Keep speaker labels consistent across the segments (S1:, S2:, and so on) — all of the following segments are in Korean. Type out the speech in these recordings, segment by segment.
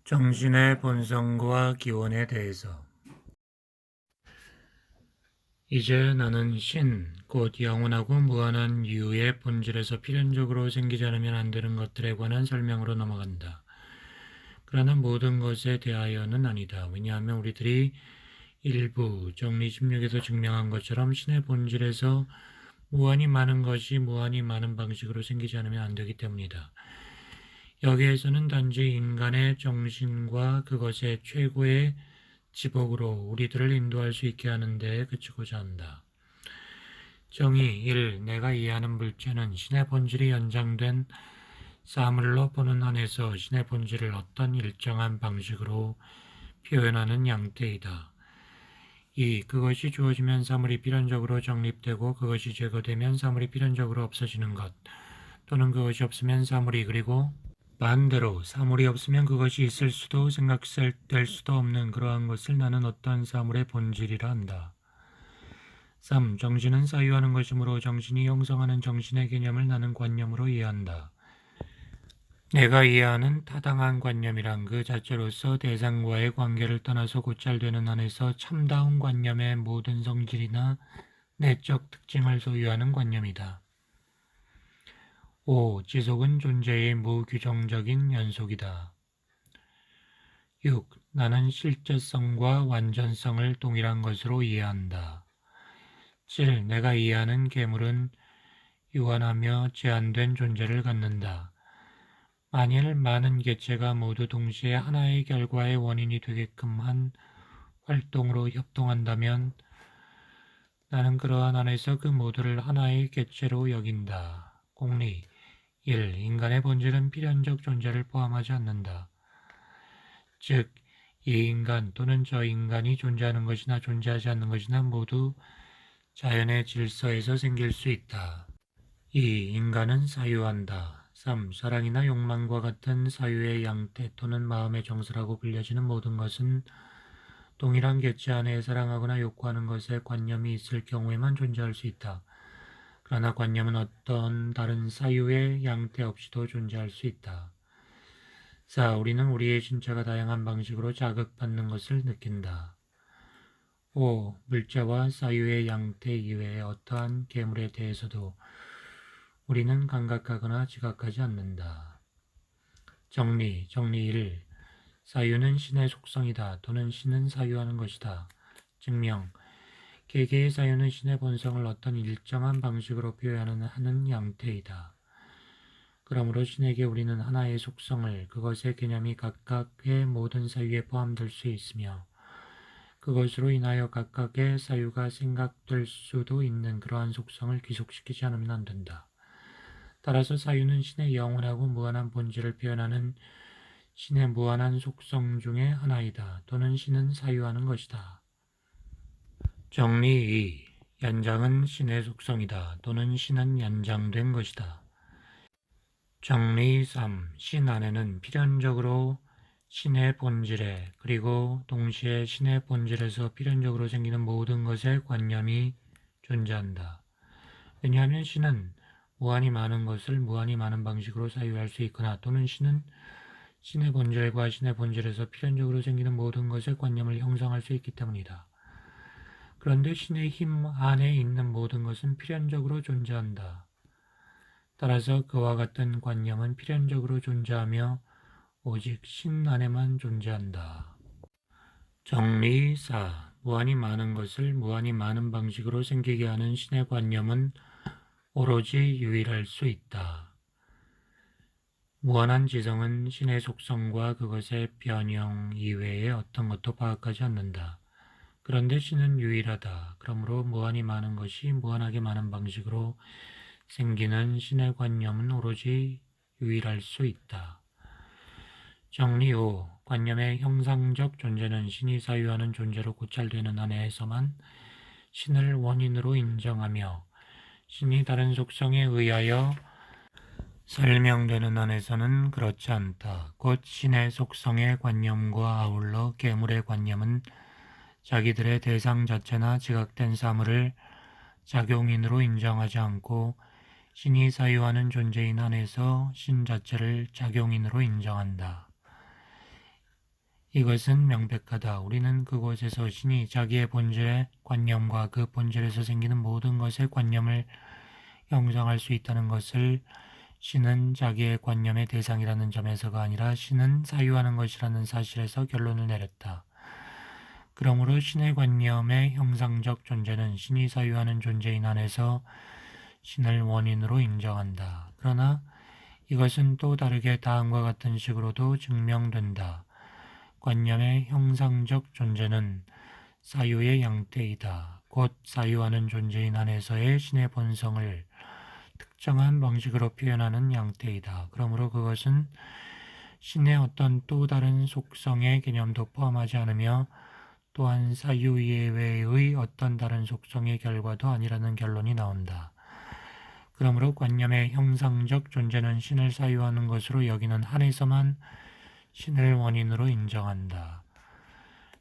S1: 정신의 본성과 기원에 대해서 이제 나는 신, 곧 영원하고 무한한 유의 본질에서 필연적으로 생기지 않으면 안 되는 것들에 관한 설명으로 넘어간다. 그러나 모든 것에 대하여는 아니다. 왜냐하면 우리들이 일부 정리 16에서 증명한 것처럼 신의 본질에서 무한히 많은 것이 무한히 많은 방식으로 생기지 않으면 안 되기 때문이다. 여기에서는 단지 인간의 정신과 그것의 최고의 지복으로 우리들을 인도할 수 있게 하는 데에 그치고자 한다. 정의 1. 내가 이해하는 물체는 신의 본질이 연장된 사물로 보는 한에서 신의 본질을 어떤 일정한 방식으로 표현하는 양태이다. 2. 그것이 주어지면 사물이 필연적으로 정립되고 그것이 제거되면 사물이 필연적으로 없어지는 것, 또는 그것이 없으면 사물이, 그리고 반대로 사물이 없으면 그것이 있을 수도 생각될 수도 없는 그러한 것을 나는 어떤 사물의 본질이라 한다. 3. 정신은 사유하는 것이므로 정신이 형성하는 정신의 개념을 나는 관념으로 이해한다. 내가 이해하는 타당한 관념이란 그 자체로서 대상과의 관계를 떠나서 곧잘되는 한에서 참다운 관념의 모든 성질이나 내적 특징을 소유하는 관념이다. 5. 지속은 존재의 무규정적인 연속이다. 6. 나는 실제성과 완전성을 동일한 것으로 이해한다. 7. 내가 이해하는 괴물은 유한하며 제한된 존재를 갖는다. 만일 많은 개체가 모두 동시에 하나의 결과의 원인이 되게끔 한 활동으로 협동한다면 나는 그러한 안에서 그 모두를 하나의 개체로 여긴다. 공리 1. 인간의 본질은 필연적 존재를 포함하지 않는다. 즉, 이 인간 또는 저 인간이 존재하는 것이나 존재하지 않는 것이나 모두 자연의 질서에서 생길 수 있다. 2. 인간은 사유한다. 3. 사랑이나 욕망과 같은 사유의 양태 또는 마음의 정서라고 불려지는 모든 것은 동일한 개체 안에 사랑하거나 욕구하는 것에 관념이 있을 경우에만 존재할 수 있다. 그러나 관념은 어떤 다른 사유의 양태 없이도 존재할 수 있다. 4. 우리는 우리의 신체가 다양한 방식으로 자극받는 것을 느낀다. 5. 물자와 사유의 양태 이외의 어떠한 괴물에 대해서도 우리는 감각하거나 지각하지 않는다. 정리 1. 사유는 신의 속성이다. 또는 신은 사유하는 것이다. 증명 개개의 사유는 신의 본성을 어떤 일정한 방식으로 표현하는 양태이다. 그러므로 신에게 우리는 하나의 속성을, 그것의 개념이 각각의 모든 사유에 포함될 수 있으며 그것으로 인하여 각각의 사유가 생각될 수도 있는 그러한 속성을 귀속시키지 않으면 안 된다. 따라서 사유는 신의 영원하고 무한한 본질을 표현하는 신의 무한한 속성 중의 하나이다. 또는 신은 사유하는 것이다. 정리 2. 연장은 신의 속성이다. 또는 신은 연장된 것이다. 정리 3. 신 안에는 필연적으로 신의 본질에, 그리고 동시에 신의 본질에서 필연적으로 생기는 모든 것에 관념이 존재한다. 왜냐하면 신은 무한히 많은 것을 무한히 많은 방식으로 사유할 수 있거나, 또는 신은 신의 본질과 신의 본질에서 필연적으로 생기는 모든 것에 관념을 형성할 수 있기 때문이다. 그런데 신의 힘 안에 있는 모든 것은 필연적으로 존재한다. 따라서 그와 같은 관념은 필연적으로 존재하며 오직 신 안에만 존재한다. 정리 4. 무한히 많은 것을 무한히 많은 방식으로 생기게 하는 신의 관념은 오로지 유일할 수 있다. 무한한 지성은 신의 속성과 그것의 변형 이외의 어떤 것도 파악하지 않는다. 그런데 신은 유일하다. 그러므로 무한히 많은 것이 무한하게 많은 방식으로 생기는 신의 관념은 오로지 유일할 수 있다. 정리 5. 관념의 형상적 존재는 신이 사유하는 존재로 고찰되는 한에서만 신을 원인으로 인정하며 신이 다른 속성에 의하여 설명되는 한에서는 그렇지 않다. 곧 신의 속성의 관념과 아울러 괴물의 관념은 자기들의 대상 자체나 지각된 사물을 작용인으로 인정하지 않고 신이 사유하는 존재인 한에서 신 자체를 작용인으로 인정한다. 이것은 명백하다. 우리는 그곳에서 신이 자기의 본질의 관념과 그 본질에서 생기는 모든 것의 관념을 형성할 수 있다는 것을 신은 자기의 관념의 대상이라는 점에서가 아니라 신은 사유하는 것이라는 사실에서 결론을 내렸다. 그러므로 신의 관념의 형상적 존재는 신이 사유하는 존재인 안에서 신을 원인으로 인정한다. 그러나 이것은 또 다르게 다음과 같은 식으로도 증명된다. 관념의 형상적 존재는 사유의 양태이다. 곧 사유하는 존재인 안에서의 신의 본성을 특정한 방식으로 표현하는 양태이다. 그러므로 그것은 신의 어떤 또 다른 속성의 개념도 포함하지 않으며 또한 사유 예외의 어떤 다른 속성의 결과도 아니라는 결론이 나온다. 그러므로 관념의 형상적 존재는 신을 사유하는 것으로 여기는 한에서만 신을 원인으로 인정한다.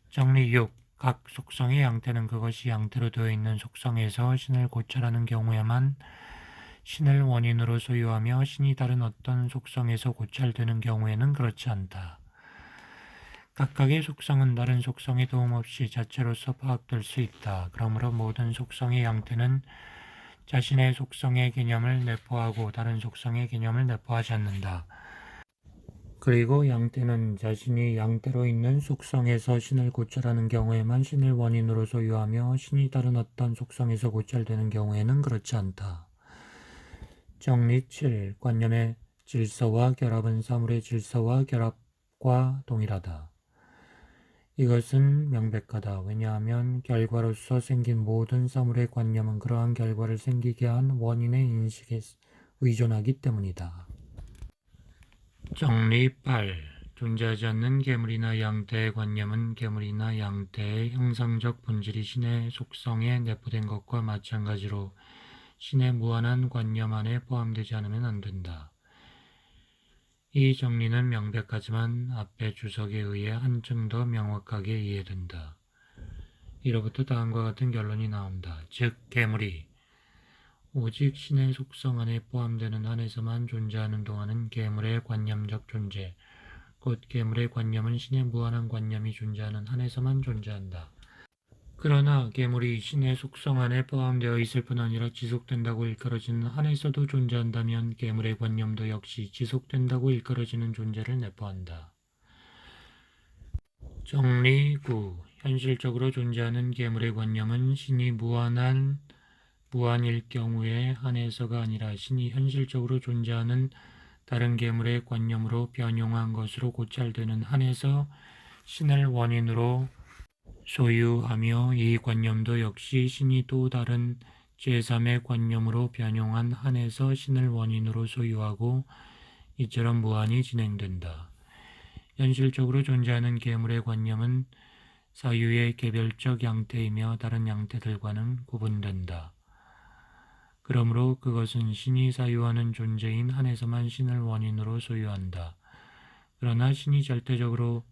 S1: 정리 6. 각 속성의 양태는 그것이 양태로 되어 있는 속성에서 신을 고찰하는 경우에만 신을 원인으로 소유하며 신이 다른 어떤 속성에서 고찰되는 경우에는 그렇지 않다. 각각의 속성은 다른 속성의 도움 없이 자체로서 파악될 수 있다. 그러므로 모든 속성의 양태는 자신의 속성의 개념을 내포하고 다른 속성의 개념을 내포하지 않는다. 그리고 양태는 자신이 양태로 있는 속성에서 신을 고찰하는 경우에만 신을 원인으로 소유하며 신이 다른 어떤 속성에서 고찰되는 경우에는 그렇지 않다. 정리 7. 관념의 질서와 결합은 사물의 질서와 결합과 동일하다. 이것은 명백하다. 왜냐하면 결과로서 생긴 모든 사물의 관념은 그러한 결과를 생기게 한 원인의 인식에 의존하기 때문이다. 정리 8. 존재하지 않는 괴물이나 양태의 관념은 괴물이나 양태의 형상적 본질이 신의 속성에 내포된 것과 마찬가지로 신의 무한한 관념 안에 포함되지 않으면 안 된다. 이 정리는 명백하지만 앞의 주석에 의해 한층 더 명확하게 이해된다. 이로부터 다음과 같은 결론이 나온다. 즉, 괴물이 오직 신의 속성 안에 포함되는 한에서만 존재하는 동안은 괴물의 관념적 존재, 곧 괴물의 관념은 신의 무한한 관념이 존재하는 한에서만 존재한다. 그러나 괴물이 신의 속성 안에 포함되어 있을 뿐 아니라 지속된다고 일컬어지는 한에서도 존재한다면 괴물의 관념도 역시 지속된다고 일컬어지는 존재를 내포한다. 정리 9. 현실적으로 존재하는 괴물의 관념은 신이 무한일 경우에 한해서가 아니라 신이 현실적으로 존재하는 다른 괴물의 관념으로 변용한 것으로 고찰되는 한에서 신을 원인으로 소유하며 이 관념도 역시 신이 또 다른 제3의 관념으로 변용한 한에서 신을 원인으로 소유하고 이처럼 무한히 진행된다. 현실적으로 존재하는 괴물의 관념은 사유의 개별적 양태이며 다른 양태들과는 구분된다. 그러므로 그것은 신이 사유하는 존재인 한에서만 신을 원인으로 소유한다. 그러나 신이 절대적으로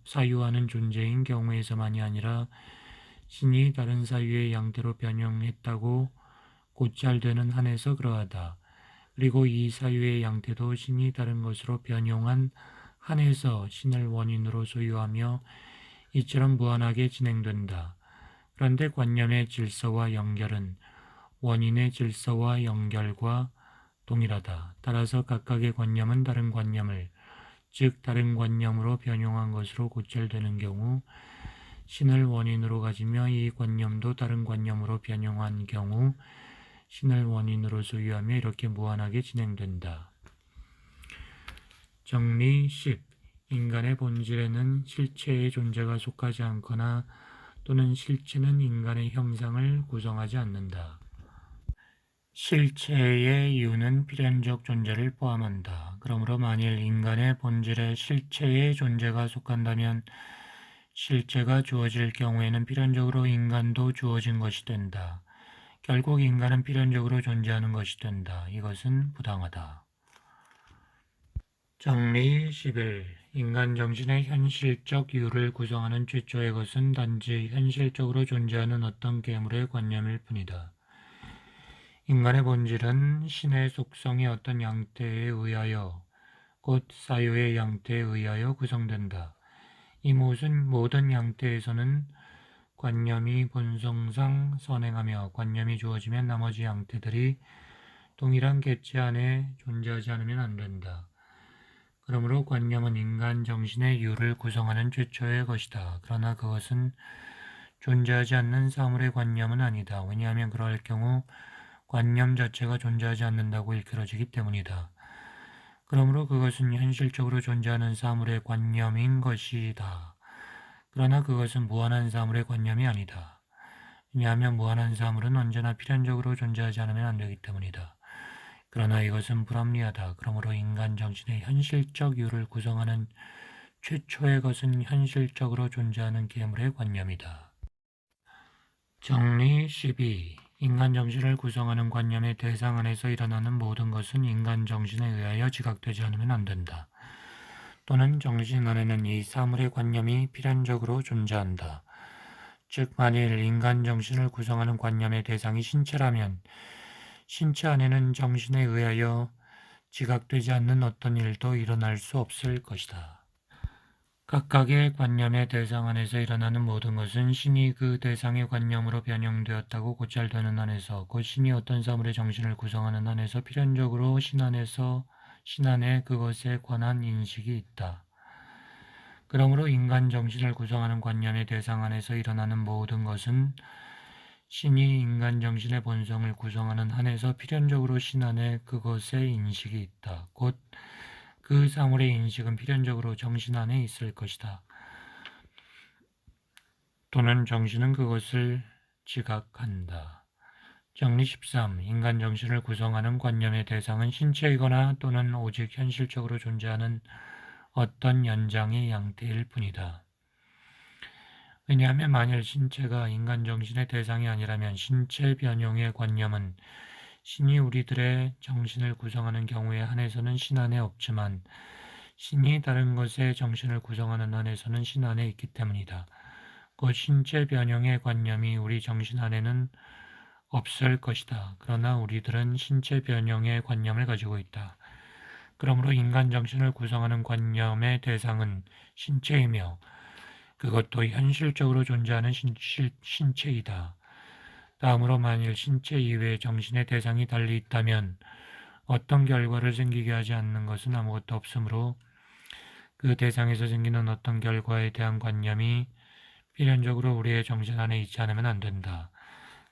S1: 사유하는 존재인 경우에서만이 아니라 신이 다른 사유의 양태로 변형했다고 고찰되는 한에서 그러하다. 그리고 이 사유의 양태도 신이 다른 것으로 변용한 한에서 신을 원인으로 소유하며 이처럼 무한하게 진행된다. 그런데 관념의 질서와 연결은 원인의 질서와 연결과 동일하다. 따라서 각각의 관념은 다른 관념을, 즉 다른 관념으로 변용한 것으로 고찰되는 경우 신을 원인으로 가지며 이 관념도 다른 관념으로 변용한 경우 신을 원인으로 소유하며 이렇게 무한하게 진행된다. 정리 10. 인간의 본질에는 실체의 존재가 속하지 않거나 또는 실체는 인간의 형상을 구성하지 않는다. 실체의 이유는 필연적 존재를 포함한다. 그러므로 만일 인간의 본질에 실체의 존재가 속한다면 실체가 주어질 경우에는 필연적으로 인간도 주어진 것이 된다. 결국 인간은 필연적으로 존재하는 것이 된다. 이것은 부당하다. 정리 11. 인간 정신의 현실적 이유를 구성하는 최초의 것은 단지 현실적으로 존재하는 어떤 괴물의 관념일 뿐이다. 인간의 본질은 신의 속성의 어떤 양태에 의하여, 곧 사유의 양태에 의하여 구성된다. 이 모든 양태에서는 관념이 본성상 선행하며 관념이 주어지면 나머지 양태들이 동일한 객체 안에 존재하지 않으면 안 된다. 그러므로 관념은 인간 정신의 유를 구성하는 최초의 것이다. 그러나 그것은 존재하지 않는 사물의 관념은 아니다. 왜냐하면 그럴 경우 관념 자체가 존재하지 않는다고 일컬어지기 때문이다. 그러므로 그것은 현실적으로 존재하는 사물의 관념인 것이다. 그러나 그것은 무한한 사물의 관념이 아니다. 왜냐하면 무한한 사물은 언제나 필연적으로 존재하지 않으면 안 되기 때문이다. 그러나 이것은 불합리하다. 그러므로 인간 정신의 현실적 유를 구성하는 최초의 것은 현실적으로 존재하는 계물의 관념이다. 정리 12. 인간 정신을 구성하는 관념의 대상 안에서 일어나는 모든 것은 인간 정신에 의하여 지각되지 않으면 안 된다. 또는 정신 안에는 이 사물의 관념이 필연적으로 존재한다. 즉 만일 인간 정신을 구성하는 관념의 대상이 신체라면 신체 안에는 정신에 의하여 지각되지 않는 어떤 일도 일어날 수 없을 것이다. 각각의 관념의 대상 안에서 일어나는 모든 것은 신이 그 대상의 관념으로 변형되었다고 고찰되는 한에서 곧 신이 어떤 사물의 정신을 구성하는 한에서 필연적으로 신 안에 그것에 관한 인식이 있다. 그러므로 인간 정신을 구성하는 관념의 대상 안에서 일어나는 모든 것은 신이 인간 정신의 본성을 구성하는 한에서 필연적으로 신 안에 그것의 인식이 있다. 곧 그 사물의 인식은 필연적으로 정신 안에 있을 것이다. 또는 정신은 그것을 지각한다. 정리 13. 인간 정신을 구성하는 관념의 대상은 신체이거나 또는 오직 현실적으로 존재하는 어떤 연장의 양태일 뿐이다. 왜냐하면 만일 신체가 인간 정신의 대상이 아니라면 신체 변형의 관념은 신이 우리들의 정신을 구성하는 경우에 한해서는 신 안에 없지만 신이 다른 것의 정신을 구성하는 한에서는 신 안에 있기 때문이다. 그 신체 변형의 관념이 우리 정신 안에는 없을 것이다. 그러나 우리들은 신체 변형의 관념을 가지고 있다. 그러므로 인간 정신을 구성하는 관념의 대상은 신체이며 그것도 현실적으로 존재하는 신체이다. 다음으로 만일 신체 이외의 정신의 대상이 달리 있다면 어떤 결과를 생기게 하지 않는 것은 아무것도 없으므로 그 대상에서 생기는 어떤 결과에 대한 관념이 필연적으로 우리의 정신 안에 있지 않으면 안 된다.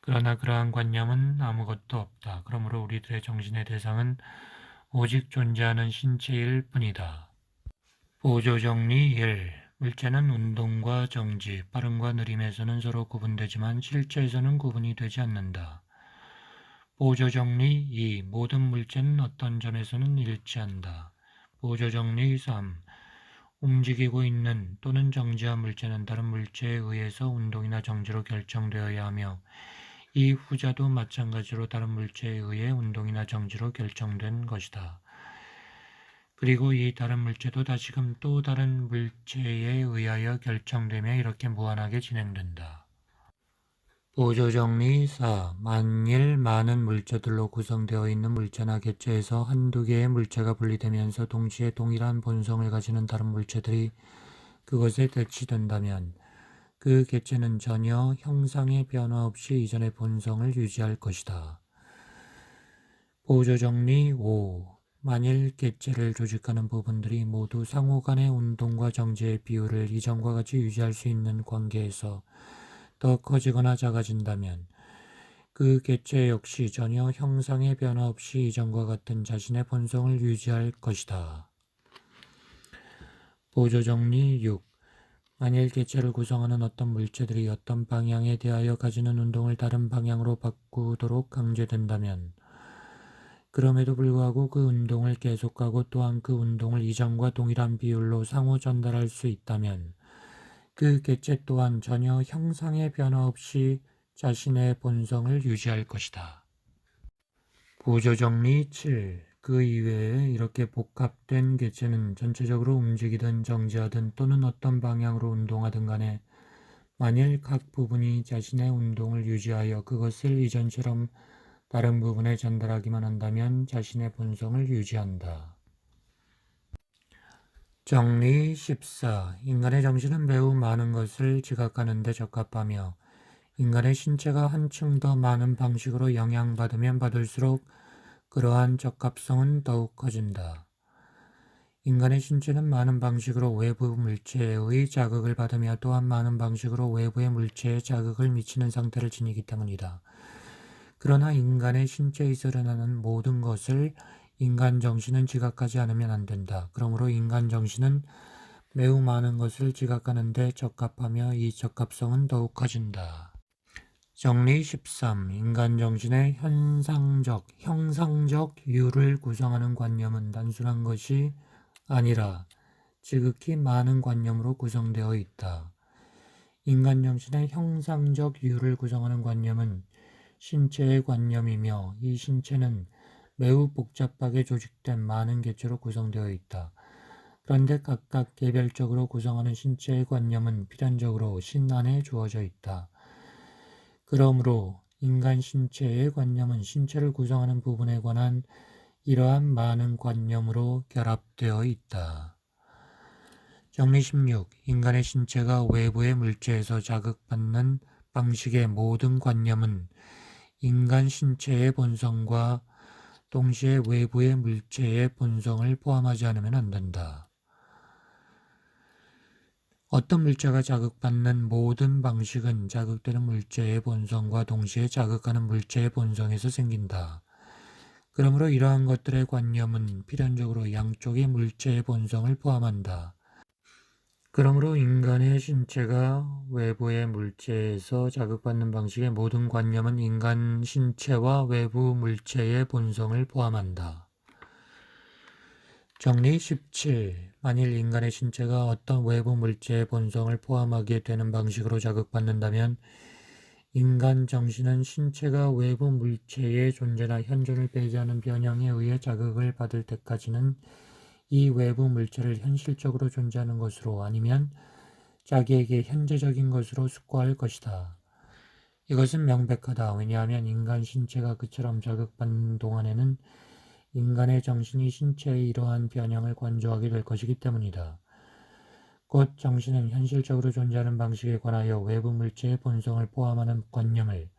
S1: 그러나 그러한 관념은 아무것도 없다. 그러므로 우리들의 정신의 대상은 오직 존재하는 신체일 뿐이다. 보조정리 1. 물체는 운동과 정지, 빠름과 느림에서는 서로 구분되지만 실제에서는 구분이 되지 않는다. 보조정리 2. 모든 물체는 어떤 점에서는 일치한다. 보조정리 3. 움직이고 있는 또는 정지한 물체는 다른 물체에 의해서 운동이나 정지로 결정되어야 하며 이 후자도 마찬가지로 다른 물체에 의해 운동이나 정지로 결정된 것이다. 그리고 이 다른 물체도 다시금 또 다른 물체에 의하여 결정되며 이렇게 무한하게 진행된다. 보조정리 4. 만일 많은 물체들로 구성되어 있는 물체나 객체에서 한두 개의 물체가 분리되면서 동시에 동일한 본성을 가지는 다른 물체들이 그것에 대치된다면 그 객체는 전혀 형상의 변화 없이 이전의 본성을 유지할 것이다. 보조정리 5. 만일 객체를 조직하는 부분들이 모두 상호 간의 운동과 정지의 비율을 이전과 같이 유지할 수 있는 관계에서 더 커지거나 작아진다면 그 객체 역시 전혀 형상의 변화 없이 이전과 같은 자신의 본성을 유지할 것이다. 보조정리 6. 만일 객체를 구성하는 어떤 물체들이 어떤 방향에 대하여 가지는 운동을 다른 방향으로 바꾸도록 강제된다면 그럼에도 불구하고 그 운동을 계속하고 또한 그 운동을 이전과 동일한 비율로 상호 전달할 수 있다면 그 객체 또한 전혀 형상의 변화 없이 자신의 본성을 유지할 것이다. 보조정리 7. 그 이외에 이렇게 복합된 객체는 전체적으로 움직이든 정지하든 또는 어떤 방향으로 운동하든 간에 만일 각 부분이 자신의 운동을 유지하여 그것을 이전처럼 다른 부분에 전달하기만 한다면 자신의 본성을 유지한다. 정리 14. 인간의 정신은 매우 많은 것을 지각하는 데 적합하며 인간의 신체가 한층 더 많은 방식으로 영향받으면 받을수록 그러한 적합성은 더욱 커진다. 인간의 신체는 많은 방식으로 외부 물체의 자극을 받으며 또한 많은 방식으로 외부의 물체에 자극을 미치는 상태를 지니기 때문이다. 그러나 인간의 신체에서 일어나는 모든 것을 인간 정신은 지각하지 않으면 안 된다. 그러므로 인간 정신은 매우 많은 것을 지각하는 데 적합하며 이 적합성은 더욱 커진다. 정리 13. 인간 정신의 형상적 유를 구성하는 관념은 단순한 것이 아니라 지극히 많은 관념으로 구성되어 있다. 인간 정신의 형상적 유를 구성하는 관념은 신체의 관념이며 이 신체는 매우 복잡하게 조직된 많은 개체로 구성되어 있다. 그런데 각각 개별적으로 구성하는 신체의 관념은 필연적으로 신 안에 주어져 있다. 그러므로 인간 신체의 관념은 신체를 구성하는 부분에 관한 이러한 많은 관념으로 결합되어 있다. 정리 16. 인간의 신체가 외부의 물체에서 자극받는 방식의 모든 관념은 인간 신체의 본성과 동시에 외부의 물체의 본성을 포함하지 않으면 안 된다. 어떤 물체가 자극받는 모든 방식은 자극되는 물체의 본성과 동시에 자극하는 물체의 본성에서 생긴다. 그러므로 이러한 것들의 관념은 필연적으로 양쪽의 물체의 본성을 포함한다. 그러므로 인간의 신체가 외부의 물체에서 자극받는 방식의 모든 관념은 인간 신체와 외부 물체의 본성을 포함한다. 정리 17. 만일 인간의 신체가 어떤 외부 물체의 본성을 포함하게 되는 방식으로 자극받는다면 인간 정신은 신체가 외부 물체의 존재나 현존을 배제하는 변형에 의해 자극을 받을 때까지는 이 외부 물체를 현실적으로 존재하는 것으로 아니면 자기에게 현재적인 것으로 숙고할 것이다. 이것은 명백하다. 왜냐하면 인간 신체가 그처럼 자극받는 동안에는 인간의 정신이 신체의 이러한 변형을 관조하게 될 것이기 때문이다. 곧 정신은 현실적으로 존재하는 방식에 관하여 외부 물체의 본성을 포함하는 관념을,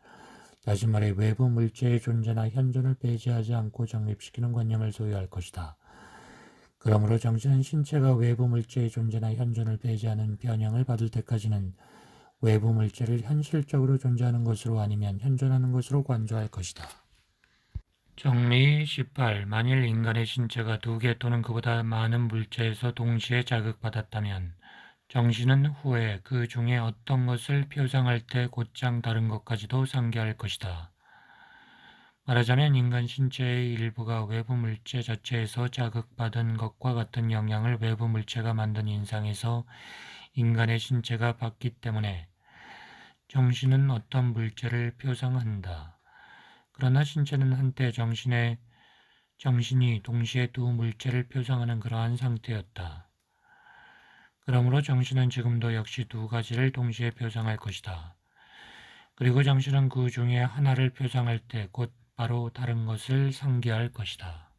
S1: 다시 말해 외부 물체의 존재나 현존을 배제하지 않고 정립시키는 관념을 소유할 것이다. 그러므로 정신은 신체가 외부 물체의 존재나 현존을 배제하는 변형을 받을 때까지는 외부 물체를 현실적으로 존재하는 것으로 아니면 현존하는 것으로 관조할 것이다. 정리 18. 만일 인간의 신체가 2개 또는 그보다 많은 물체에서 동시에 자극받았다면 정신은 후에 그 중에 어떤 것을 표상할 때 곧장 다른 것까지도 상기할 것이다. 말하자면 인간 신체의 일부가 외부 물체 자체에서 자극받은 것과 같은 영향을 외부 물체가 만든 인상에서 인간의 신체가 받기 때문에 정신은 어떤 물체를 표상한다. 그러나 신체는 한때 정신이 동시에 2 물체를 표상하는 그러한 상태였다. 그러므로 정신은 지금도 역시 2가지를 동시에 표상할 것이다. 그리고 정신은 그 중에 하나를 표상할 때 곧 바로 다른 것을 상기할 것이다.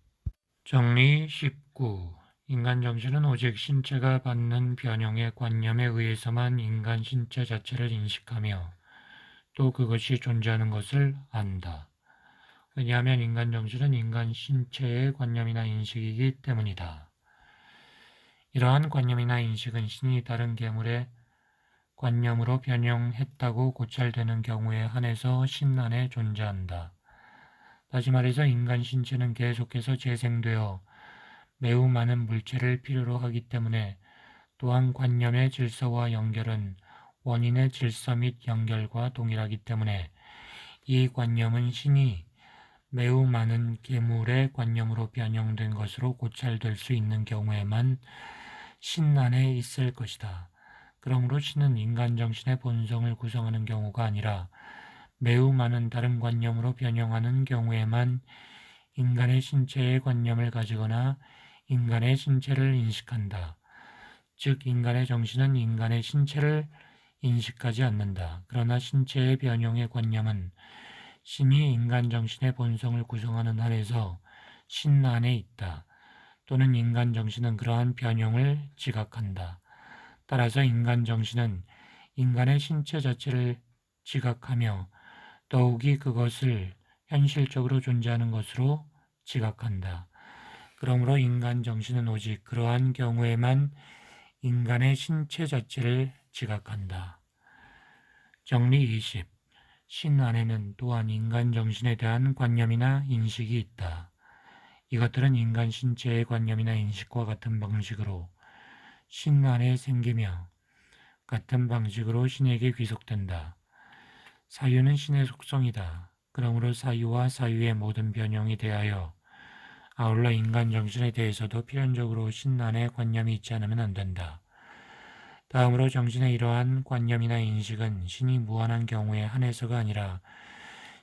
S1: 정리 19. 인간 정신은 오직 신체가 받는 변형의 관념에 의해서만 인간 신체 자체를 인식하며 또 그것이 존재하는 것을 안다. 왜냐하면 인간 정신은 인간 신체의 관념이나 인식이기 때문이다. 이러한 관념이나 인식은 신이 다른 계물의 관념으로 변형했다고 고찰되는 경우에 한해서 신 안에 존재한다. 다시 말해서 인간 신체는 계속해서 재생되어 매우 많은 물체를 필요로 하기 때문에 또한 관념의 질서와 연결은 원인의 질서 및 연결과 동일하기 때문에 이 관념은 신이 매우 많은 계물의 관념으로 변형된 것으로 고찰될 수 있는 경우에만 신 안에 있을 것이다. 그러므로 신은 인간 정신의 본성을 구성하는 경우가 아니라 매우 많은 다른 관념으로 변형하는 경우에만 인간의 신체의 관념을 가지거나 인간의 신체를 인식한다. 즉 인간의 정신은 인간의 신체를 인식하지 않는다. 그러나 신체의 변형의 관념은 신이 인간 정신의 본성을 구성하는 한에서 신 안에 있다. 또는 인간 정신은 그러한 변형을 지각한다. 따라서 인간 정신은 인간의 신체 자체를 지각하며 더욱이 그것을 현실적으로 존재하는 것으로 지각한다. 그러므로 인간 정신은 오직 그러한 경우에만 인간의 신체 자체를 지각한다. 정리 20. 신 안에는 또한 인간 정신에 대한 관념이나 인식이 있다. 이것들은 인간 신체의 관념이나 인식과 같은 방식으로 신 안에 생기며 같은 방식으로 신에게 귀속된다. 사유는 신의 속성이다. 그러므로 사유와 사유의 모든 변형에 대하여 아울러 인간 정신에 대해서도 필연적으로 신 안에 관념이 있지 않으면 안 된다. 다음으로 정신의 이러한 관념이나 인식은 신이 무한한 경우에 한해서가 아니라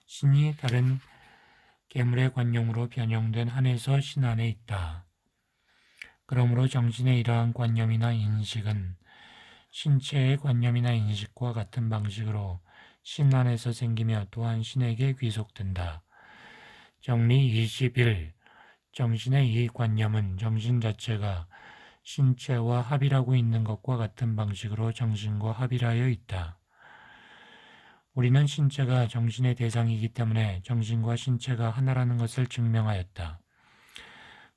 S1: 신이 다른 계물의 관념으로 변형된 한해서 신 안에 있다. 그러므로 정신의 이러한 관념이나 인식은 신체의 관념이나 인식과 같은 방식으로 신 안에서 생기며 또한 신에게 귀속된다. 정리 21. 정신의 이 관념은 정신 자체가 신체와 합일하고 있는 것과 같은 방식으로 정신과 합일하여 있다. 우리는 신체가 정신의 대상이기 때문에 정신과 신체가 하나라는 것을 증명하였다.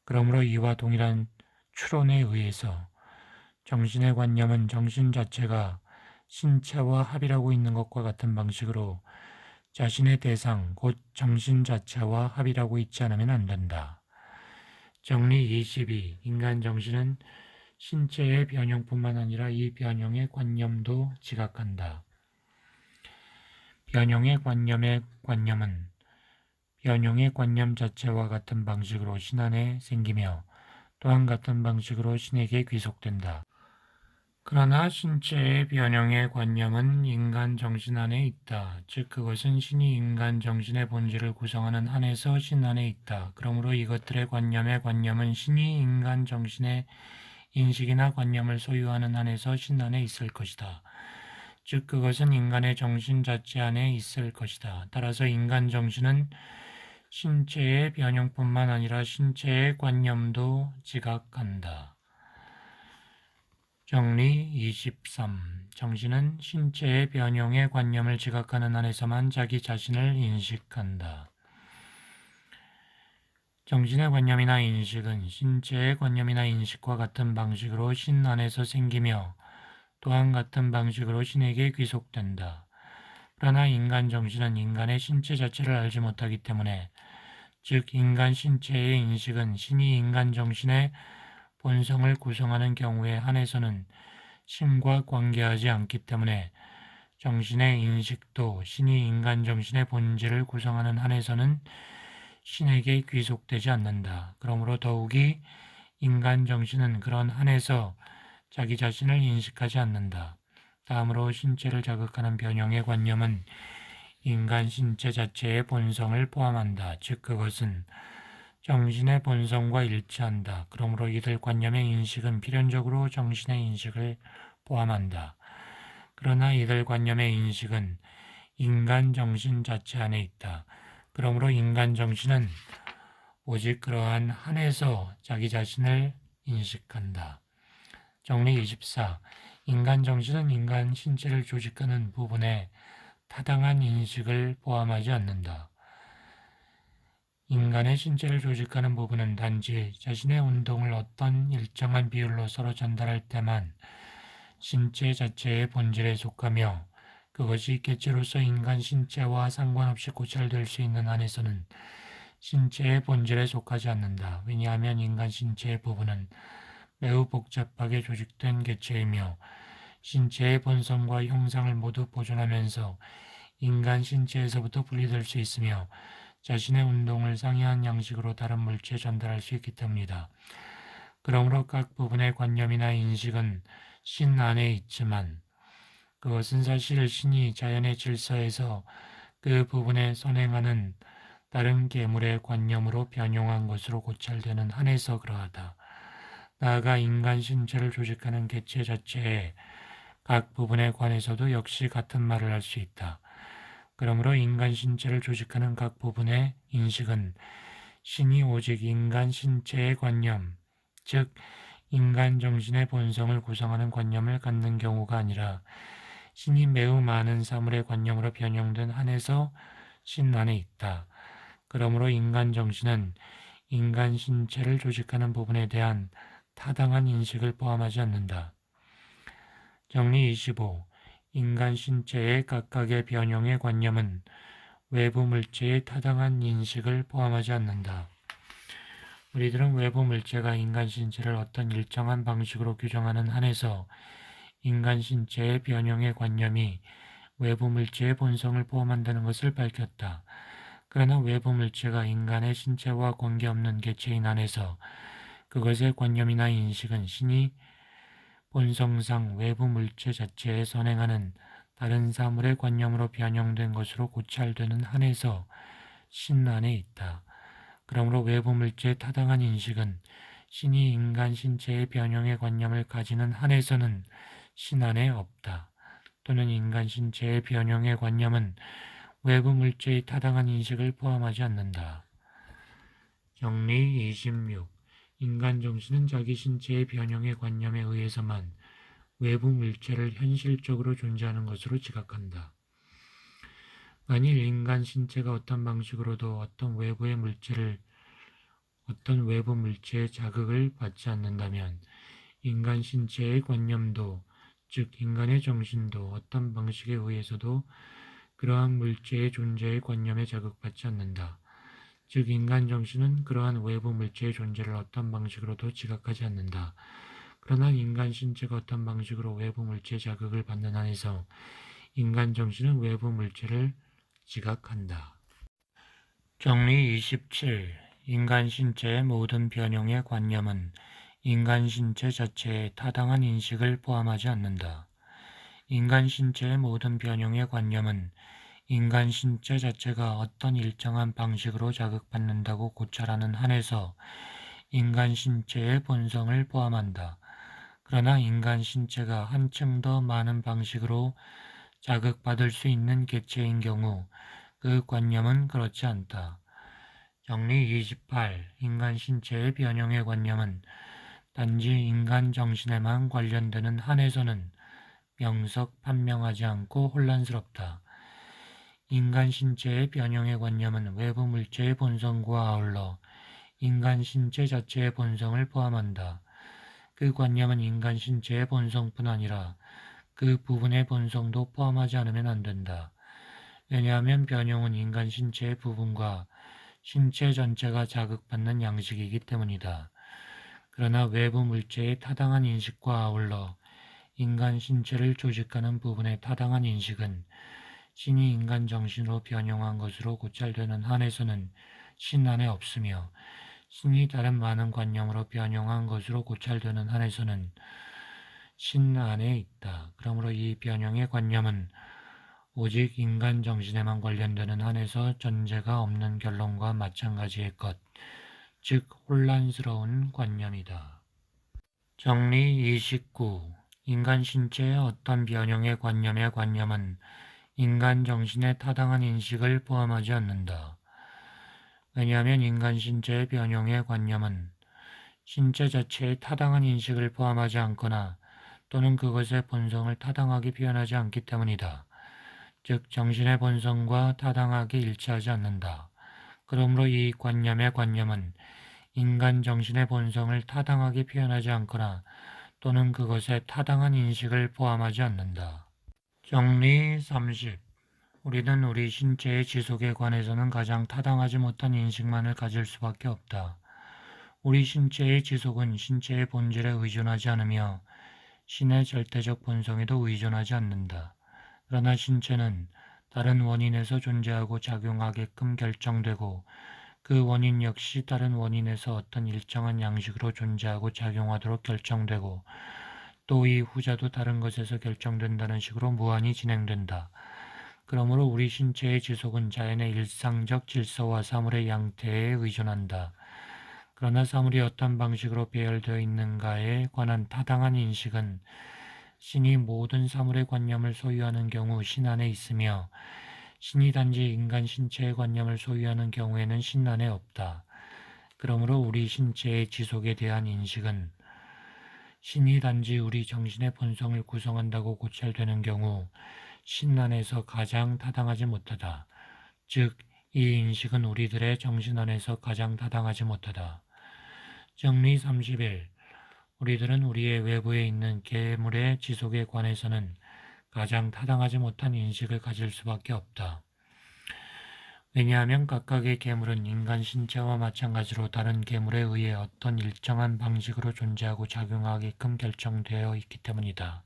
S1: 그러므로 이와 동일한 추론에 의해서 정신의 관념은 정신 자체가 신체와 합일하고 있는 것과 같은 방식으로 자신의 대상, 곧 정신 자체와 합일하고 있지 않으면 안 된다. 정리 22. 인간 정신은 신체의 변형뿐만 아니라 이 변형의 관념도 지각한다. 변형의 관념은 변형의 관념 자체와 같은 방식으로 신 안에 생기며 또한 같은 방식으로 신에게 귀속된다. 그러나 신체의 변형의 관념은 인간 정신 안에 있다. 즉 그것은 신이 인간 정신의 본질을 구성하는 한에서 신 안에 있다. 그러므로 이것들의 관념은 신이 인간 정신의 인식이나 관념을 소유하는 한에서 신 안에 있을 것이다. 즉 그것은 인간의 정신 자체 안에 있을 것이다. 따라서 인간 정신은 신체의 변형뿐만 아니라 신체의 관념도 지각한다. 정리 23. 정신은 신체의 변형의 관념을 지각하는 한에서만 자기 자신을 인식한다. 정신의 관념이나 인식은 신체의 관념이나 인식과 같은 방식으로 신 안에서 생기며 또한 같은 방식으로 신에게 귀속된다. 그러나 인간 정신은 인간의 신체 자체를 알지 못하기 때문에 즉 인간 신체의 인식은 신이 인간 정신의 본성을 구성하는 경우에 한해서는 신과 관계하지 않기 때문에 정신의 인식도 신이 인간 정신의 본질을 구성하는 한해서는 신에게 귀속되지 않는다. 그러므로 더욱이 인간 정신은 그런 한에서 자기 자신을 인식하지 않는다. 다음으로 신체를 자극하는 변형의 관념은 인간 신체 자체의 본성을 포함한다. 즉 그것은 정신의 본성과 일치한다. 그러므로 이들 관념의 인식은 필연적으로 정신의 인식을 포함한다. 그러나 이들 관념의 인식은 인간 정신 자체 안에 있다. 그러므로 인간 정신은 오직 그러한 한에서 자기 자신을 인식한다. 정리 24. 인간 정신은 인간 신체를 조직하는 부분에 타당한 인식을 포함하지 않는다. 인간의 신체를 조직하는 부분은 단지 자신의 운동을 어떤 일정한 비율로 서로 전달할 때만 신체 자체의 본질에 속하며 그것이 개체로서 인간 신체와 상관없이 고찰될 수 있는 한에서는 신체의 본질에 속하지 않는다. 왜냐하면 인간 신체의 부분은 매우 복잡하게 조직된 개체이며 신체의 본성과 형상을 모두 보존하면서 인간 신체에서부터 분리될 수 있으며 자신의 운동을 상이한 양식으로 다른 물체에 전달할 수 있기 때문이다. 그러므로 각 부분의 관념이나 인식은 신 안에 있지만 그것은 사실 신이 자연의 질서에서 그 부분에 선행하는 다른 계물의 관념으로 변용한 것으로 고찰되는 한에서 그러하다. 나아가 인간 신체를 조직하는 개체 자체의 각 부분에 관해서도 역시 같은 말을 할 수 있다. 그러므로 인간 신체를 조직하는 각 부분의 인식은 신이 오직 인간 신체의 관념, 즉 인간 정신의 본성을 구성하는 관념을 갖는 경우가 아니라 신이 매우 많은 사물의 관념으로 변형된 한에서 신 안에 있다. 그러므로 인간 정신은 인간 신체를 조직하는 부분에 대한 타당한 인식을 포함하지 않는다. 정리 25. 인간 신체의 각각의 변형의 관념은 외부 물체의 타당한 인식을 포함하지 않는다. 우리들은 외부 물체가 인간 신체를 어떤 일정한 방식으로 규정하는 한에서 인간 신체의 변형의 관념이 외부 물체의 본성을 포함한다는 것을 밝혔다. 그러나 외부 물체가 인간의 신체와 관계없는 개체인 한에서 그것의 관념이나 인식은 신이 본성상 외부 물체 자체에 선행하는 다른 사물의 관념으로 변형된 것으로 고찰되는 한에서 신 안에 있다. 그러므로 외부 물체의 타당한 인식은 신이 인간 신체의 변형의 관념을 가지는 한에서는 신 안에 없다. 또는 인간 신체의 변형의 관념은 외부 물체의 타당한 인식을 포함하지 않는다. 정리 26. 인간 정신은 자기 신체의 변형의 관념에 의해서만 외부 물체를 현실적으로 존재하는 것으로 지각한다. 만일 인간 신체가 어떤 방식으로도 어떤 외부 물체의 자극을 받지 않는다면 인간 신체의 관념도, 즉 인간의 정신도 어떤 방식에 의해서도 그러한 물체의 존재의 관념에 자극받지 않는다. 즉 인간 정신은 그러한 외부 물체의 존재를 어떤 방식으로도 지각하지 않는다. 그러나 인간 신체가 어떤 방식으로 외부 물체의 자극을 받는 한에서 인간 정신은 외부 물체를 지각한다. 정리 27. 인간 신체의 모든 변형의 관념은 인간 신체 자체의 타당한 인식을 포함하지 않는다. 인간 신체의 모든 변형의 관념은 인간 신체 자체가 어떤 일정한 방식으로 자극받는다고 고찰하는 한에서 인간 신체의 본성을 포함한다. 그러나 인간 신체가 한층 더 많은 방식으로 자극받을 수 있는 개체인 경우 그 관념은 그렇지 않다. 정리 28. 인간 신체의 변형의 관념은 단지 인간 정신에만 관련되는 한에서는 명석 판명하지 않고 혼란스럽다. 인간 신체의 변형의 관념은 외부 물체의 본성과 아울러 인간 신체 자체의 본성을 포함한다. 그 관념은 인간 신체의 본성뿐 아니라 그 부분의 본성도 포함하지 않으면 안 된다. 왜냐하면 변형은 인간 신체의 부분과 신체 전체가 자극받는 양식이기 때문이다. 그러나 외부 물체의 타당한 인식과 아울러 인간 신체를 조직하는 부분의 타당한 인식은 신이 인간 정신으로 변형한 것으로 고찰되는 한에서는 신 안에 없으며 신이 다른 많은 관념으로 변형한 것으로 고찰되는 한에서는 신 안에 있다. 그러므로 이 변형의 관념은 오직 인간 정신에만 관련되는 한에서 전제가 없는 결론과 마찬가지의 것, 즉 혼란스러운 관념이다. 정리 29. 인간 신체의 어떤 변형의 관념의 관념은 인간 정신의 타당한 인식을 포함하지 않는다. 왜냐하면 인간 신체의 변형의 관념은 신체 자체의 타당한 인식을 포함하지 않거나 또는 그것의 본성을 타당하게 표현하지 않기 때문이다. 즉 정신의 본성과 타당하게 일치하지 않는다. 그러므로 이 관념의 관념은 인간 정신의 본성을 타당하게 표현하지 않거나 또는 그것의 타당한 인식을 포함하지 않는다. 정리 30. 우리는 우리 신체의 지속에 관해서는 가장 타당하지 못한 인식만을 가질 수밖에 없다. 우리 신체의 지속은 신체의 본질에 의존하지 않으며 신의 절대적 본성에도 의존하지 않는다. 그러나 신체는 다른 원인에서 존재하고 작용하게끔 결정되고 그 원인 역시 다른 원인에서 어떤 일정한 양식으로 존재하고 작용하도록 결정되고 또 이 후자도 다른 것에서 결정된다는 식으로 무한히 진행된다. 그러므로 우리 신체의 지속은 자연의 일상적 질서와 사물의 양태에 의존한다. 그러나 사물이 어떤 방식으로 배열되어 있는가에 관한 타당한 인식은 신이 모든 사물의 관념을 소유하는 경우 신 안에 있으며 신이 단지 인간 신체의 관념을 소유하는 경우에는 신 안에 없다. 그러므로 우리 신체의 지속에 대한 인식은 신이 단지 우리 정신의 본성을 구성한다고 고찰되는 경우 신 안에서 가장 타당하지 못하다. 즉, 이 인식은 우리들의 정신 안에서 가장 타당하지 못하다. 정리 31. 우리들은 우리의 외부에 있는 계물의 지속에 관해서는 가장 타당하지 못한 인식을 가질 수밖에 없다. 왜냐하면 각각의 계물은 인간 신체와 마찬가지로 다른 계물에 의해 어떤 일정한 방식으로 존재하고 작용하게끔 결정되어 있기 때문이다.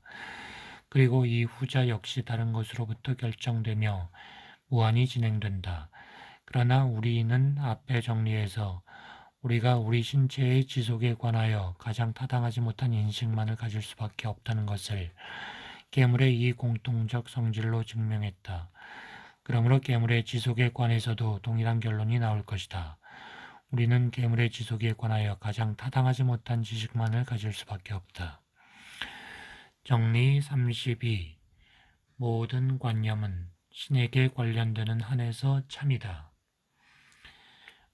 S1: 그리고 이 후자 역시 다른 것으로부터 결정되며 무한히 진행된다. 그러나 우리는 앞에 정리해서 우리가 우리 신체의 지속에 관하여 가장 타당하지 못한 인식만을 가질 수밖에 없다는 것을 계물의 이 공통적 성질로 증명했다. 그러므로 계물의 지속에 관해서도 동일한 결론이 나올 것이다. 우리는 계물의 지속에 관하여 가장 타당하지 못한 지식만을 가질 수밖에 없다. 정리 32. 모든 관념은 신에게 관련되는 한에서 참이다.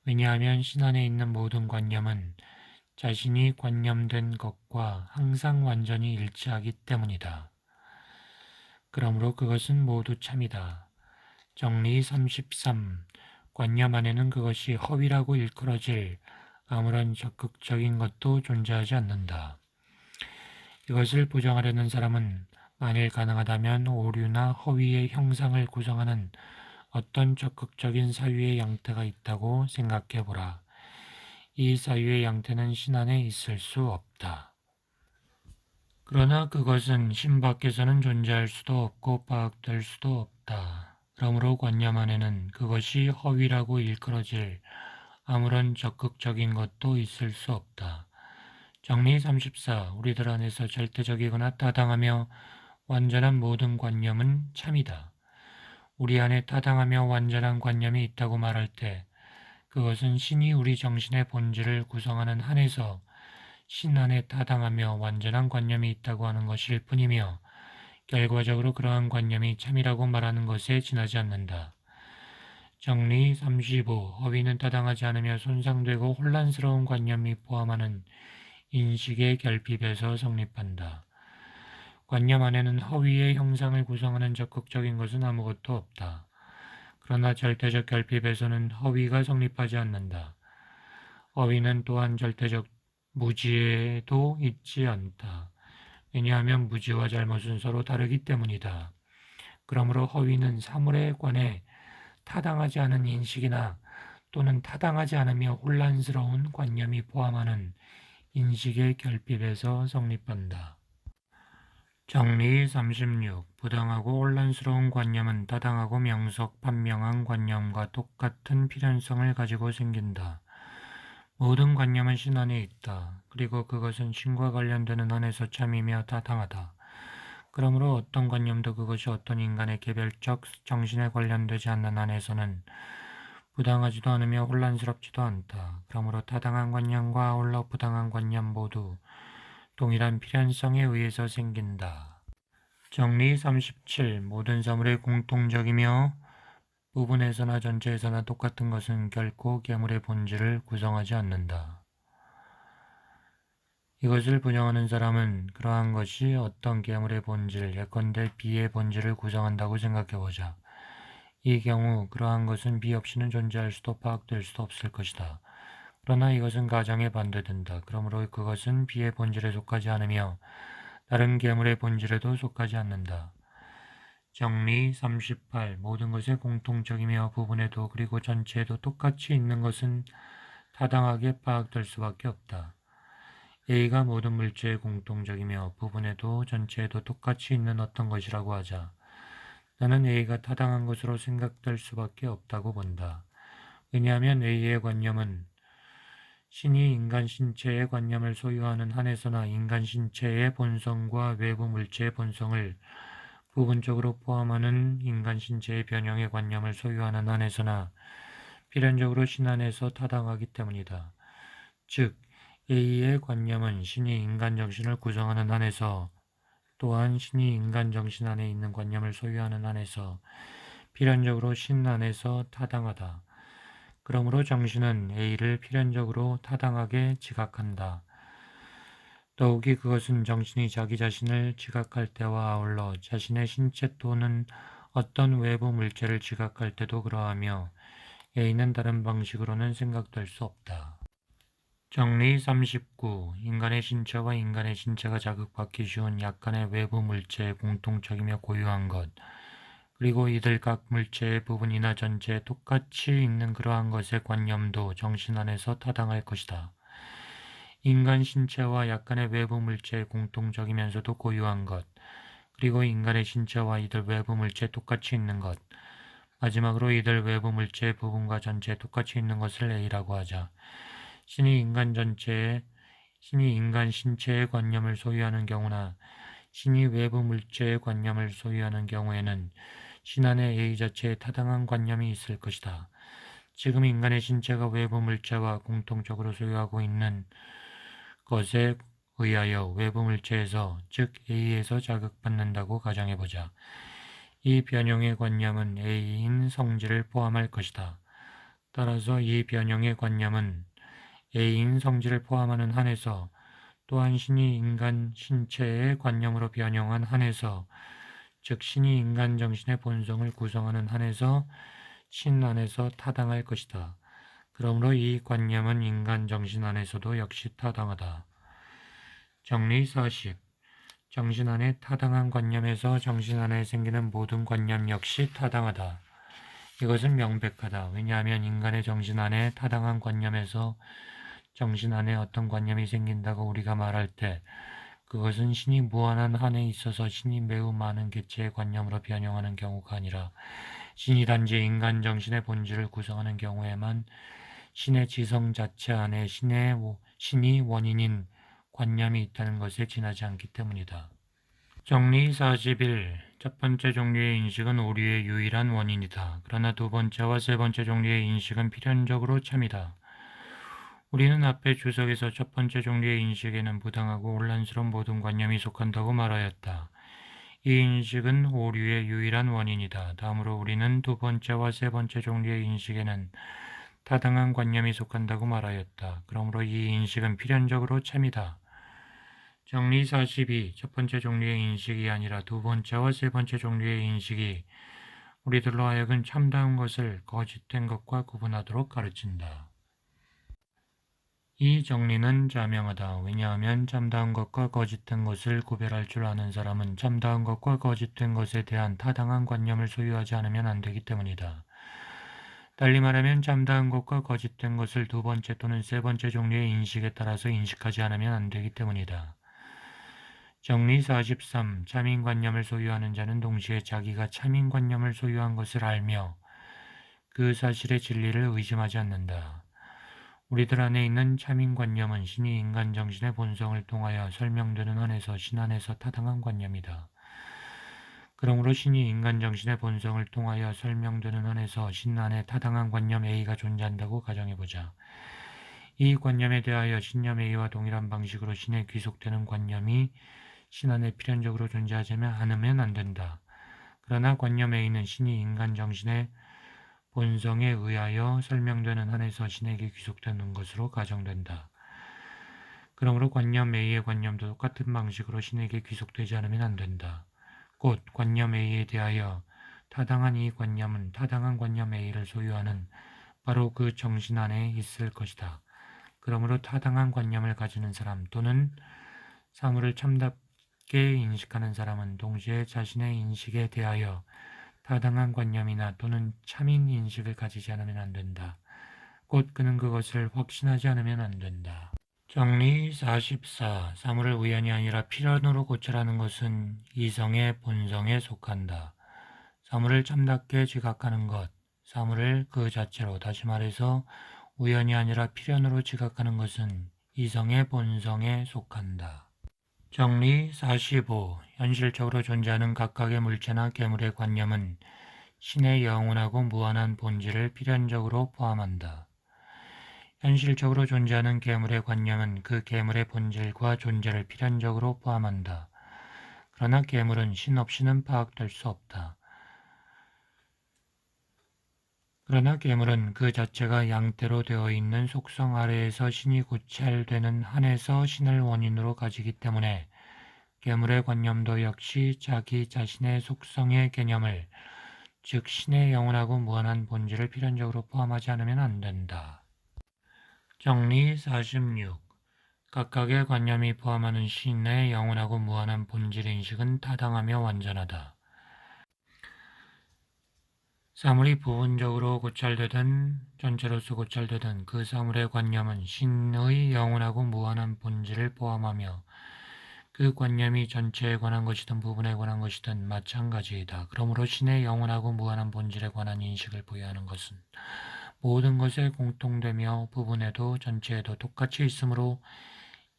S1: 왜냐하면 신 안에 있는 모든 관념은 자신이 관념된 것과 항상 완전히 일치하기 때문이다. 그러므로 그것은 모두 참이다. 정리 33. 관념 안에는 그것이 허위라고 일컬어질 아무런 적극적인 것도 존재하지 않는다. 이것을 부정하려는 사람은 만일 가능하다면 오류나 허위의 형상을 구성하는 어떤 적극적인 사유의 양태가 있다고 생각해 보라. 이 사유의 양태는 신 안에 있을 수 없다. 그러나 그것은 신 밖에서는 존재할 수도 없고 파악될 수도 없다. 그러므로 관념 안에는 그것이 허위라고 일컬어질 아무런 적극적인 것도 있을 수 없다. 정리 34. 우리들 안에서 절대적이거나 타당하며 완전한 모든 관념은 참이다. 우리 안에 타당하며 완전한 관념이 있다고 말할 때 그것은 신이 우리 정신의 본질을 구성하는 한에서 신 안에 타당하며 완전한 관념이 있다고 하는 것일 뿐이며 결과적으로 그러한 관념이 참이라고 말하는 것에 지나지 않는다. 정리 35. 허위는 타당하지 않으며 손상되고 혼란스러운 관념이 포함하는 인식의 결핍에서 성립한다. 관념 안에는 허위의 형상을 구성하는 적극적인 것은 아무것도 없다. 그러나 절대적 결핍에서는 허위가 성립하지 않는다. 허위는 또한 절대적 무지에도 있지 않다. 왜냐하면 무지와 잘못은 서로 다르기 때문이다. 그러므로 허위는 사물에 관해 타당하지 않은 인식이나 또는 타당하지 않으며 혼란스러운 관념이 포함하는 인식의 결핍에서 성립한다. 정리 36. 부당하고 혼란스러운 관념은 타당하고 명석 판명한 관념과 똑같은 필연성을 가지고 생긴다. 모든 관념은 신 안에 있다. 그리고 그것은 신과 관련되는 한에서 참이며 타당하다. 그러므로 어떤 관념도 그것이 어떤 인간의 개별적 정신에 관련되지 않는 한에서는 부당하지도 않으며 혼란스럽지도 않다. 그러므로 타당한 관념과 아울러 부당한 관념 모두 동일한 필연성에 의해서 생긴다. 정리 37. 모든 사물의 공통적이며 부분에서나 전체에서나 똑같은 것은 결코 계물의 본질을 구성하지 않는다. 이것을 부정하는 사람은 그러한 것이 어떤 계물의 본질, 예컨대 비의 본질을 구성한다고 생각해보자. 이 경우 그러한 것은 비 없이는 존재할 수도 파악될 수도 없을 것이다. 그러나 이것은 가정에 반대된다. 그러므로 그것은 비의 본질에 속하지 않으며 다른 계물의 본질에도 속하지 않는다. 정리 38. 모든 것의 공통적이며 부분에도 그리고 전체에도 똑같이 있는 것은 타당하게 파악될 수밖에 없다. A가 모든 물체의 공통적이며 부분에도 전체에도 똑같이 있는 어떤 것이라고 하자. 나는 A가 타당한 것으로 생각될 수밖에 없다고 본다. 왜냐하면 A의 관념은 신이 인간 신체의 관념을 소유하는 한에서나 인간 신체의 본성과 외부 물체의 본성을 부분적으로 포함하는 인간 신체의 변형의 관념을 소유하는 한에서나 필연적으로 신 안에서 타당하기 때문이다. 즉, A의 관념은 신이 인간 정신을 구성하는 한에서 또한 신이 인간 정신 안에 있는 관념을 소유하는 한에서 필연적으로 신 안에서 타당하다. 그러므로 정신은 A를 필연적으로 타당하게 지각한다. 더욱이 그것은 정신이 자기 자신을 지각할 때와 아울러 자신의 신체 또는 어떤 외부 물체를 지각할 때도 그러하며 A는 다른 방식으로는 생각될 수 없다. 정리 39. 인간의 신체와 인간의 신체가 자극받기 쉬운 약간의 외부 물체의 공통적이며 고유한 것, 그리고 이들 각 물체의 부분이나 전체에 똑같이 있는 그러한 것의 관념도 정신 안에서 타당할 것이다. 인간 신체와 약간의 외부 물체의 공통적이면서도 고유한 것, 그리고 인간의 신체와 이들 외부 물체에 똑같이 있는 것, 마지막으로 이들 외부 물체의 부분과 전체에 똑같이 있는 것을 A라고 하자. 신이 인간 신체의 관념을 소유하는 경우나 신이 외부 물체의 관념을 소유하는 경우에는 신 안에 A 자체에 타당한 관념이 있을 것이다. 지금 인간의 신체가 외부 물체와 공통적으로 소유하고 있는 것에 의하여 외부 물체에서, 즉 A에서 자극받는다고 가정해보자. 이 변형의 관념은 A인 성질을 포함할 것이다. 따라서 이 변형의 관념은 A인 성질을 포함하는 한에서, 또한 신이 인간 신체의 관념으로 변형한 한에서, 즉 신이 인간 정신의 본성을 구성하는 한에서 신 안에서 타당할 것이다. 그러므로 이 관념은 인간 정신 안에서도 역시 타당하다. 정리 40. 정신 안에 타당한 관념에서 정신 안에 생기는 모든 관념 역시 타당하다. 이것은 명백하다. 왜냐하면 인간의 정신 안에 타당한 관념에서 정신 안에 어떤 관념이 생긴다고 우리가 말할 때 그것은 신이 무한한 한에 있어서 신이 매우 많은 개체의 관념으로 변형하는 경우가 아니라 신이 단지 인간 정신의 본질을 구성하는 경우에만 신의 지성 자체 안에 신이 원인인 관념이 있다는 것에 지나지 않기 때문이다. 정리 41. 첫 번째 종류의 인식은 오류의 유일한 원인이다. 그러나 두 번째와 세 번째 종류의 인식은 필연적으로 참이다. 우리는 앞의 주석에서 첫 번째 종류의 인식에는 부당하고 혼란스러운 모든 관념이 속한다고 말하였다. 이 인식은 오류의 유일한 원인이다. 다음으로 우리는 두 번째와 세 번째 종류의 인식에는 타당한 관념이 속한다고 말하였다. 그러므로 이 인식은 필연적으로 참이다. 정리 42. 첫 번째 종류의 인식이 아니라 두 번째와 세 번째 종류의 인식이 우리들로 하여금 참다운 것을 거짓된 것과 구분하도록 가르친다. 이 정리는 자명하다. 왜냐하면 참다운 것과 거짓된 것을 구별할 줄 아는 사람은 참다운 것과 거짓된 것에 대한 타당한 관념을 소유하지 않으면 안 되기 때문이다. 달리 말하면 참다운 것과 거짓된 것을 두 번째 또는 세 번째 종류의 인식에 따라서 인식하지 않으면 안 되기 때문이다. 정리 43. 참인관념을 소유하는 자는 동시에 자기가 참인관념을 소유한 것을 알며 그 사실의 진리를 의심하지 않는다. 우리들 안에 있는 참인관념은 신이 인간 정신의 본성을 통하여 설명되는 한에서 신 안에서 타당한 관념이다. 그러므로 신이 인간 정신의 본성을 통하여 설명되는 한에서 신 안에 타당한 관념 A가 존재한다고 가정해보자. 이 관념에 대하여 신념 A와 동일한 방식으로 신에 귀속되는 관념이 신 안에 필연적으로 존재하지 않으면 안 된다. 그러나 관념 A는 신이 인간 정신의 본성에 의하여 설명되는 한에서 신에게 귀속되는 것으로 가정된다. 그러므로 관념 A의 관념도 똑같은 방식으로 신에게 귀속되지 않으면 안 된다. 곧 관념 A에 대하여 타당한 이 관념은 타당한 관념 A를 소유하는 바로 그 정신 안에 있을 것이다. 그러므로 타당한 관념을 가지는 사람 또는 사물을 참답게 인식하는 사람은 동시에 자신의 인식에 대하여 타당한 관념이나 또는 참인 인식을 가지지 않으면 안 된다. 곧 그는 그것을 확신하지 않으면 안 된다. 정리 44. 사물을 우연이 아니라 필연으로 고찰하는 것은 이성의 본성에 속한다. 사물을 참답게 지각하는 것, 사물을 그 자체로, 다시 말해서 우연이 아니라 필연으로 지각하는 것은 이성의 본성에 속한다. 정리 45. 현실적으로 존재하는 각각의 물체나 괴물의 관념은 신의 영원하고 무한한 본질을 필연적으로 포함한다. 현실적으로 존재하는 괴물의 관념은 그 괴물의 본질과 존재를 필연적으로 포함한다. 그러나 괴물은 신 없이는 파악될 수 없다. 그러나 괴물은 그 자체가 양태로 되어 있는 속성 아래에서 신이 고찰되는 한에서 신을 원인으로 가지기 때문에 괴물의 관념도 역시 자기 자신의 속성의 개념을, 즉 신의 영원하고 무한한 본질을 필연적으로 포함하지 않으면 안 된다. 정리 46. 각각의 관념이 포함하는 신의 영원하고 무한한 본질 인식은 타당하며 완전하다. 사물이 부분적으로 고찰되든 전체로서 고찰되든 그 사물의 관념은 신의 영원하고 무한한 본질을 포함하며 그 관념이 전체에 관한 것이든 부분에 관한 것이든 마찬가지이다. 그러므로 신의 영원하고 무한한 본질에 관한 인식을 부여하는 것은 모든 것에 공통되며 부분에도 전체에도 똑같이 있으므로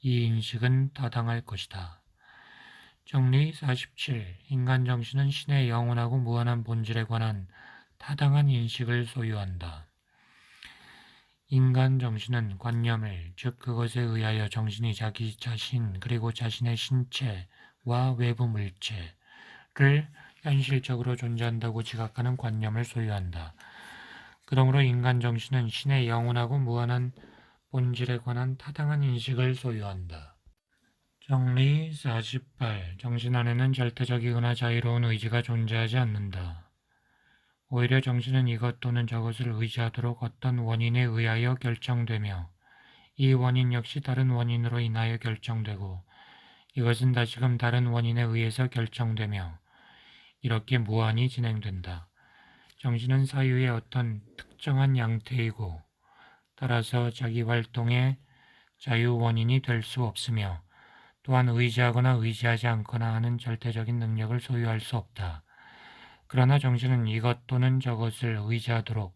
S1: 이 인식은 타당할 것이다. 정리 47. 인간 정신은 신의 영원하고 무한한 본질에 관한 타당한 인식을 소유한다. 인간 정신은 관념을, 즉 그것에 의하여 정신이 자기 자신 그리고 자신의 신체와 외부 물체를 현실적으로 존재한다고 지각하는 관념을 소유한다. 그러므로 인간 정신은 신의 영원하고 무한한 본질에 관한 타당한 인식을 소유한다. 정리 48. 정신 안에는 절대적이거나 자유로운 의지가 존재하지 않는다. 오히려 정신은 이것 또는 저것을 의지하도록 어떤 원인에 의하여 결정되며 이 원인 역시 다른 원인으로 인하여 결정되고 이것은 다시금 다른 원인에 의해서 결정되며 이렇게 무한히 진행된다. 정신은 사유의 어떤 특정한 양태이고 따라서 자기 활동의 자유 원인이 될 수 없으며 또한 의지하거나 의지하지 않거나 하는 절대적인 능력을 소유할 수 없다. 그러나 정신은 이것 또는 저것을 의지하도록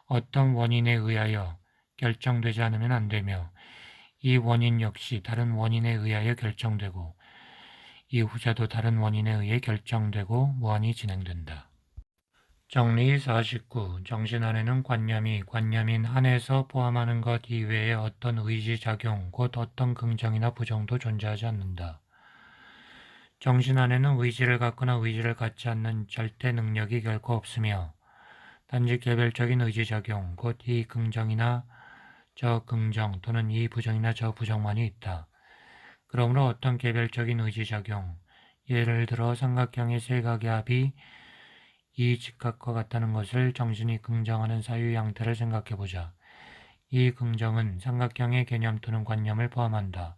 S1: 어떤 원인에 의하여 결정되지 않으면 안 되며 이 원인 역시 다른 원인에 의하여 결정되고 이 후자도 다른 원인에 의해 결정되고 무한히 진행된다. 정리 49. 정신 안에는 관념이 관념인 한에서 포함하는 것 이외에 어떤 의지작용, 곧 어떤 긍정이나 부정도 존재하지 않는다. 정신 안에는 의지를 갖거나 의지를 갖지 않는 절대 능력이 결코 없으며 단지 개별적인 의지작용, 곧 이 긍정이나 저 긍정 또는 이 부정이나 저 부정만이 있다. 그러므로 어떤 개별적인 의지작용, 예를 들어 삼각형의 세 각의 합이 이 직각과 같다는 것을 정신이 긍정하는 사유 양태를 생각해보자. 이 긍정은 삼각형의 개념 또는 관념을 포함한다.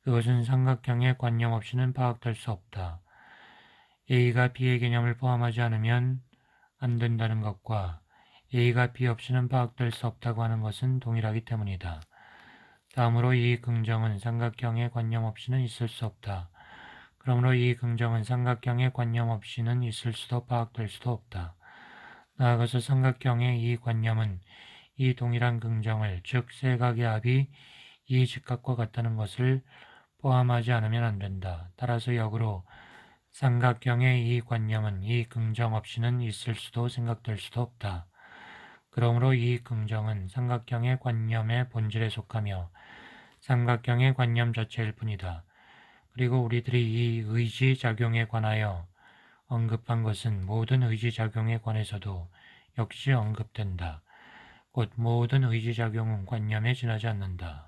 S1: 그것은 삼각형의 관념 없이는 파악될 수 없다. A가 B의 개념을 포함하지 않으면 안 된다는 것과 A가 B 없이는 파악될 수 없다고 하는 것은 동일하기 때문이다. 다음으로 이 긍정은 삼각형의 관념 없이는 있을 수 없다. 그러므로 이 긍정은 삼각형의 관념 없이는 있을 수도 파악될 수도 없다. 나아가서 삼각형의 이 관념은 이 동일한 긍정을, 즉 세각의 합이 이 직각과 같다는 것을 포함하지 않으면 안 된다. 따라서 역으로 삼각형의 이 관념은 이 긍정 없이는 있을 수도 생각될 수도 없다. 그러므로 이 긍정은 삼각형의 관념의 본질에 속하며 삼각형의 관념 자체일 뿐이다. 그리고 우리들이 이 의지작용에 관하여 언급한 것은 모든 의지작용에 관해서도 역시 언급된다. 곧 모든 의지작용은 관념에 지나지 않는다.